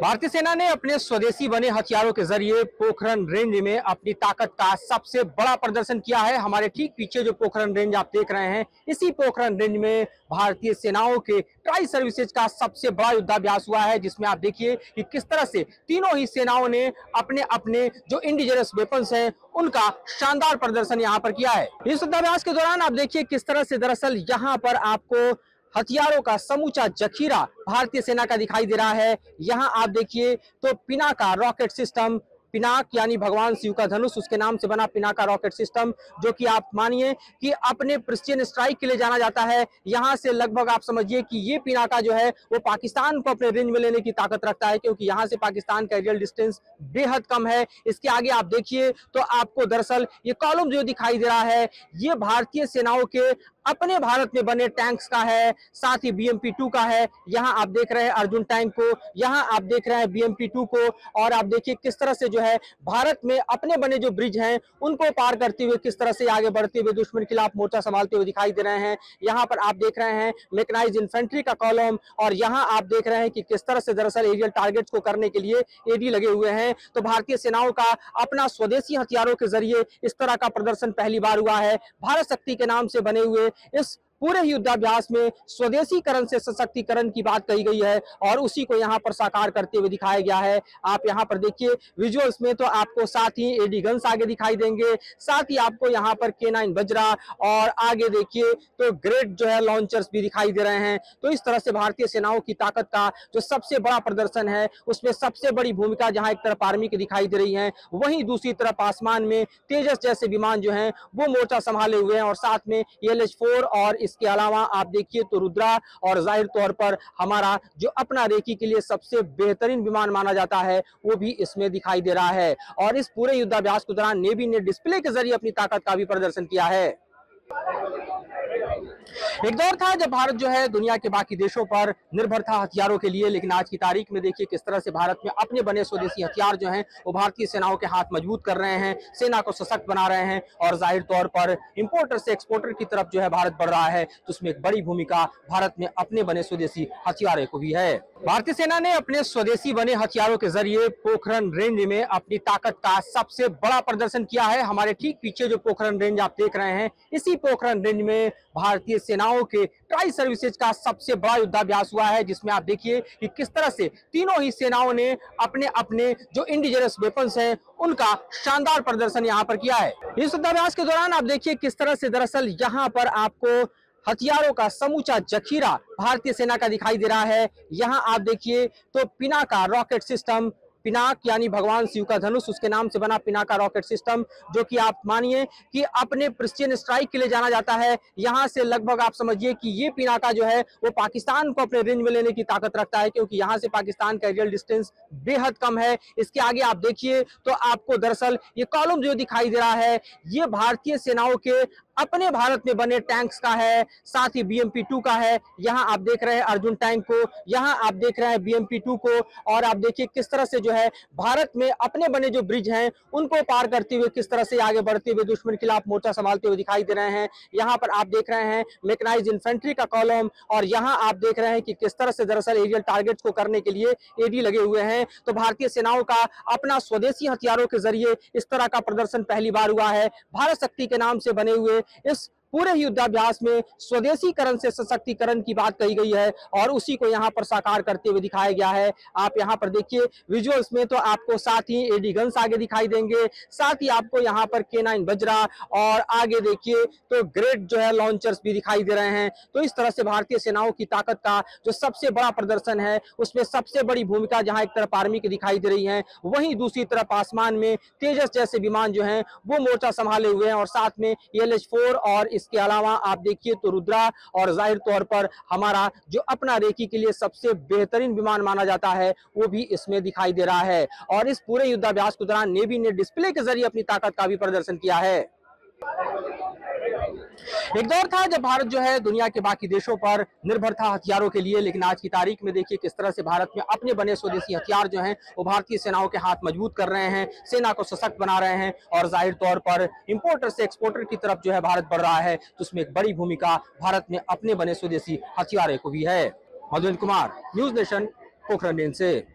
भारतीय सेना ने अपने स्वदेशी बने हथियारों के जरिए पोखरण रेंज में अपनी ताकत का सबसे बड़ा प्रदर्शन किया है। हमारे ठीक पीछे जो पोखरण रेंज आप देख रहे हैं, इसी पोखरण रेंज में भारतीय सेनाओं के ट्राई सर्विसेज का सबसे बड़ा युद्धाभ्यास हुआ है, जिसमें आप देखिए कि किस तरह से तीनों ही सेनाओं ने अपने अपने जो इंडिजिनस वेपन्स हैं उनका शानदार प्रदर्शन यहां पर किया है। इस युद्धाभ्यास के दौरान आप देखिए किस तरह से दरअसल यहां पर आपको हथियारों का समूचा जखीरा भारतीय सेना का दिखाई दे रहा है। यहां आप देखिए तो पिनाका रॉकेट सिस्टम, पिनाक यानी भगवान शिव का धनुष, उसके नाम से बना पिनाका रॉकेट सिस्टम, जो कि आप मानिए कि अपने प्रिसिजन स्ट्राइक के लिए जाना जाता है। यहां से लगभग आप समझिए कि ये पिनाका जो है वो पाकिस्तान को अपने रेंज में लेने की ताकत रखता है, क्योंकि यहां से पाकिस्तान का एरियल डिस्टेंस बेहद कम है। इसके आगे आप देखिए तो आपको दरअसल ये कॉलम जो दिखाई दे रहा है, ये भारतीय सेनाओं के अपने भारत में बने टैंक्स का है, साथ ही BMP-2 का है। यहां आप देख रहे हैं अर्जुन टैंक को, यहां आप देख रहे हैं BMP-2 को, और आप देखिए किस तरह से जो है भारत में अपने बने जो ब्रिज हैं उनको पार करते हुए किस तरह से आगे बढ़ते हुए दुश्मन के खिलाफ मोर्चा संभालते हुए दिखाई दे रहे हैं। यहां पर आप देख रहे हैं मैकेनाइज्ड इन्फेंट्री का कॉलम, और यहां आप देख रहे हैं कि किस तरह से दरअसल एरियल टारगेट्स को करने के लिए AD लगे हुए हैं। तो भारतीय सेनाओं का अपना स्वदेशी हथियारों के जरिए इस तरह का प्रदर्शन पहली बार हुआ है। भारत शक्ति के नाम से बने हुए इस पूरे युद्धाभ्यास में स्वदेशीकरण से सशक्तिकरण की बात कही गई है, और उसी को यहां पर साकार करते हुए दिखाया गया है। आप यहां पर देखिए विजुअल्स में तो आपको साथ ही AD गन्स आगे दिखाई देंगे, साथ ही आपको यहां पर K9 वज्रा, और आगे देखिए तो ग्रेट जो है लॉन्चर्स भी दिखाई दे रहे हैं। तो इस तरह से भारतीय सेनाओं की ताकत का जो सबसे बड़ा प्रदर्शन है, उसमें सबसे बड़ी भूमिका जहां एक तरफ आर्मी की दिखाई दे रही है, वहीं दूसरी तरफ आसमान में तेजस जैसे विमान जो हैं वो मोर्चा संभाले हुए हैं, और साथ में LH-4, और इसके अलावा आप देखिए तो रुद्रा, और जाहिर तौर पर हमारा जो अपना रेकी के लिए सबसे बेहतरीन विमान माना जाता है वो भी इसमें दिखाई दे रहा है। और इस पूरे युद्धाभ्यास के दौरान नेवी ने डिस्प्ले के जरिए अपनी ताकत का भी प्रदर्शन किया है। एक दौर था जब भारत जो है दुनिया के बाकी देशों पर निर्भर था हथियारों के लिए, लेकिन आज की तारीख में देखिए किस तरह से भारत में अपने बने स्वदेशी हथियार जो हैं वो भारतीय सेनाओं के हाथ मजबूत कर रहे हैं, सेना को सशक्त बना रहे हैं, और जाहिर तौर पर इंपोर्टर से एक्सपोर्टर की तरफ जो है भारत बढ़ रहा है। तो उसमें एक बड़ी भूमिका भारत में अपने बने स्वदेशी हथियारों को भी है। भारतीय सेना ने अपने स्वदेशी बने हथियारों के जरिए पोखरण रेंज में अपनी ताकत का सबसे बड़ा प्रदर्शन किया है। हमारे ठीक पीछे जो पोखरण रेंज आप देख रहे हैं, इसी पोखरण रेंज में भारतीय सेनाओं के ट्राई सर्विसेज का सबसे बड़ा युद्धाभ्यास हुआ है, जिसमें आप देखिए कि किस तरह से तीनों ही सेनाओं ने अपने अपने जो इंडिजिनस वेपन्स हैं उनका शानदार प्रदर्शन यहां पर किया है। इस युद्धाभ्यास के दौरान आप देखिए किस तरह से दरअसल यहां पर आपको हथियारों का समूचा जखीरा भारतीय सेना का दिखाई दे रहा है। यहां आप देखिए तो पिनाका रॉकेट सिस्टम, पिनाक यानी भगवान शिव का धनुष, उसके नाम से बना पिनाका रॉकेट सिस्टम, जो कि आप मानिए कि अपने प्रिसिजन स्ट्राइक के लिए जाना जाता है। यहां से लगभग आप समझिए कि ये पिनाका जो है वो पाकिस्तान को अपने रेंज में लेने की ताकत रखता है, क्योंकि यहां से पाकिस्तान का एरियल डिस्टेंस बेहद कम है। इसके आगे आप देखिए तो आपको दरअसल ये कॉलम जो दिखाई दे रहा है, ये भारतीय सेनाओं के अपने भारत में बने टैंक्स का है, साथ ही BMP-2 का है। यहां आप देख रहे हैं अर्जुन टैंक को, यहां आप देख रहे हैं BMP-2 को, और आप देखिए किस तरह से जो है भारत में अपने बने जो ब्रिज हैं उनको पार करते हुए किस तरह से आगे बढ़ते हुए दुश्मन के खिलाफ मोर्चा संभालते हुए दिखाई दे रहे हैं। यहां पर आप देख रहे हैं मैकेनाइज्ड इन्फेंट्री का कॉलम, और यहां आप देख रहे हैं कि किस तरह से दरअसल एरियल टारगेट्स को करने के लिए AD लगे हुए हैं। तो भारतीय सेनाओं का अपना स्वदेशी हथियारों के जरिए इस तरह का प्रदर्शन पहली बार हुआ है। भारत शक्ति के नाम से बने हुए इस पूरे युद्धाभ्यास में स्वदेशीकरण से सशक्तिकरण की बात कही गई है, और उसी को यहां पर साकार करते हुए दिखाया गया है। आप यहां पर देखिए विजुअल्स में तो आपको साथ ही AD गन्स आगे दिखाई देंगे, साथ ही आपको यहां पर K9 वज्रा, और आगे देखिए तो ग्रेट जो है लॉन्चर्स भी दिखाई दे रहे हैं। तो इस तरह से भारतीय सेनाओं की ताकत का जो सबसे बड़ा प्रदर्शन है, उसमें सबसे बड़ी भूमिका जहां एक तरफ आर्मी की दिखाई दे रही है, वहीं दूसरी तरफ आसमान में तेजस जैसे विमान जो हैं वो मोर्चा संभाले हुए हैं, और साथ में LH-4, और इसके अलावा आप देखिए तो रुद्रा, और जाहिर तौर पर हमारा जो अपना रेकी के लिए सबसे बेहतरीन विमान माना जाता है वो भी इसमें दिखाई दे रहा है। और इस पूरे युद्धाभ्यास के दौरान नेवी ने डिस्प्ले के जरिए अपनी ताकत का भी प्रदर्शन किया है। एक दौर था जब भारत जो है दुनिया के बाकी देशों पर निर्भर था हथियारों के लिए, लेकिन आज की तारीख में देखिए किस तरह से भारत में अपने बने स्वदेशी हथियार जो हैं वो भारतीय सेनाओं के हाथ मजबूत कर रहे हैं, सेना को सशक्त बना रहे हैं, और जाहिर तौर पर इंपोर्टर से एक्सपोर्टर की तरफ जो है भारत बढ़ रहा है। तो उसमें एक बड़ी भूमिका भारत में अपने बने स्वदेशी हथियारों को भी है। Madhurendra Kumar, news nation, Pokhran range से।